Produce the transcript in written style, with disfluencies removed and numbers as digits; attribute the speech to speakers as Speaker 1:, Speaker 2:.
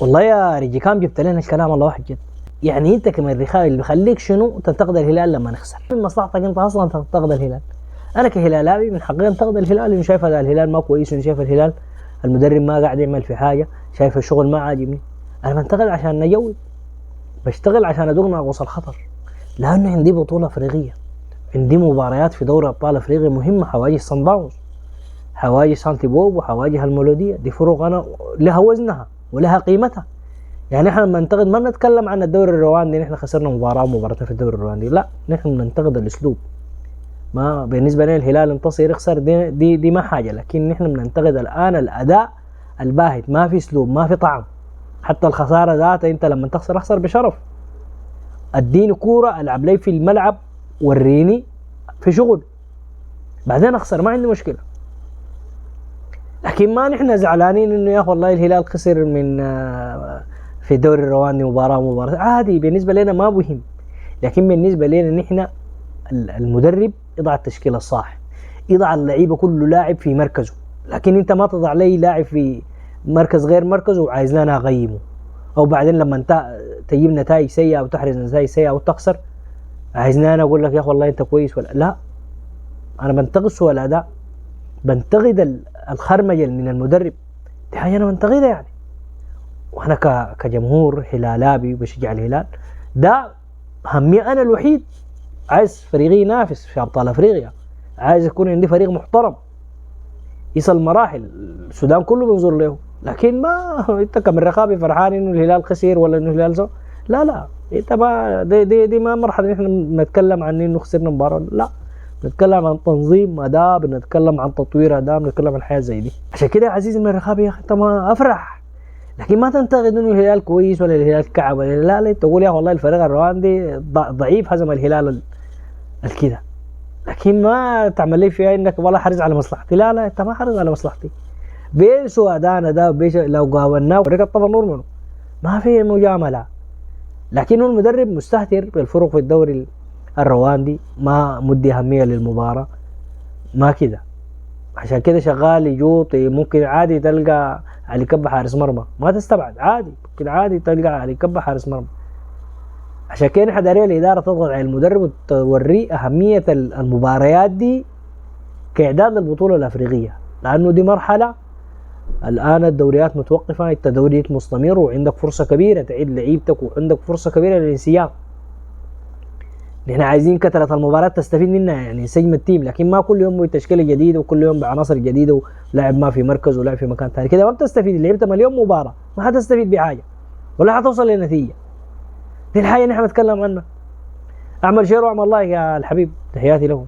Speaker 1: والله يا ريجي كان جبت لنا الكلام الله واحد جد. يعني انت كمريخاوي اللي بيخليك شنو تنتقد الهلال لما نخسر؟ من مصلحتك انت اصلا تنتقد الهلال. انا كهلالاوي من حقي انتقد الهلال، انه شايف هذا الهلال ما كويس، انه شايف الهلال المدرب ما قاعد يعمل في حاجه، شايف الشغل ما عاجبني. انا بنتقد عشان نجود، بشتغل عشان ادوق ناقوس الخطر، لانه عندي بطوله افريقيه، عندي مباريات في دوري ابطال افريقيا مهمه، حواجز صن داونز، حواجز سانتي بوب، وحواجز المولوديه. دي فروق انا لها وزنها ولها قيمتها. يعني احنا لما ننتقد ما بنتكلم عن الدوري الرواندي، نحن خسرنا مباراه ومباراتين في الدوري الرواندي، لا، نحن بننتقد الاسلوب. ما بالنسبه لنا الهلال انتصر يخسر دي ما حاجه، لكن نحن بننتقد الان الاداء الباهت، ما في اسلوب، ما في طعم. حتى الخساره ذاتها انت لما تخسر اخسر بشرف، اديني كوره العب لي في الملعب، وريني في شغل، بعدين اخسر ما عندي مشكله. لكن ما نحن زعلانين انه يا اخي والله الهلال خسر من في الدوري الرواندي مباراه عادي، بالنسبه لنا ما مهم. لكن بالنسبه لنا نحن المدرب يضع التشكيله الصح، يضع اللعيبه كل لاعب في مركزه، لكن انت ما تضع لي لاعب في مركز غير مركزه وعايزنا نغيمه، او بعدين لما انت تجيب نتائج سيئه او تحرز نتائج سيئه او تخسر عايزنا انا اقول لك يا اخي والله انت كويس ولا لا. انا بنتقد سوء الاداء، بنتقد الخرمجه من المدرب، دي حاجه انا بنتقدها يعني. وانا كجمهور هلالابي بشجع الهلال، ده همي انا الوحيد. عايز فريقي ينافس في ابطال افريقيا، عايز يكون عندي فريق محترم يصل مراحل السودان كله بينظر له. لكن ما انت كمرقابي فرحان انه الهلال خسر ولا انه الهلال سو، لا انت ما دي ما مرحله نحن نتكلم عن انه خسرنا مباراه، لا، بنتكلم عن تنظيم اداء، بنتكلم عن تطوير اداء، بنتكلم عن حياه زي دي. عشان كده يا عزيزي المرقابي يا اخي انت ما افرح، لكن ما تنتقد انه الهلال كويس ولا الهلال كعب ولا لا تقول يا والله الفريق الرواندي ضعيف هزم الهلال الكده. لكن ما تعمل لي فيها انك والله حرز على مصلحتي، لا انت ما حرز على مصلحتي. بيسو ادانا ده لو قاولناه وريك الطفى النور منه، ما في مجامله. لكنه المدرب مستهتر بالفرق في الدوري الرواندي، ما مدي اهميه للمباراه، ما كده. عشان كده شغال يجوط، ممكن عادي تلقى علي كبه حارس مرمى، ما تستبعد، عادي ممكن عادي تلقى علي كبه حارس مرمى. عشان كده حداريه الاداره تضغط على المدرب وتوريه اهميه المباريات دي كاعداد للبطوله الافريقيه، لانه دي مرحله الان الدوريات متوقفه، انت دوريك مستمر وعندك فرصه كبيره تعيد لعيبتك وعندك فرصه كبيره للانسياب. نحن عايزين كثره المباريات تستفيد منها، يعني سجم التيم، لكن ما كل يوم بتشكيله جديده وكل يوم بعناصر جديده ولاعب ما في مركز ولاعب في مكان ثاني، كده ما بتستفيد. لعبت مليون مباراه ما حتستفيد بحاجه ولا حتوصل لنتيجه. دي الحاجه نحن نتكلم عنها. اعمل شير واعمل لايك يا الحبيب، تحياتي لهم.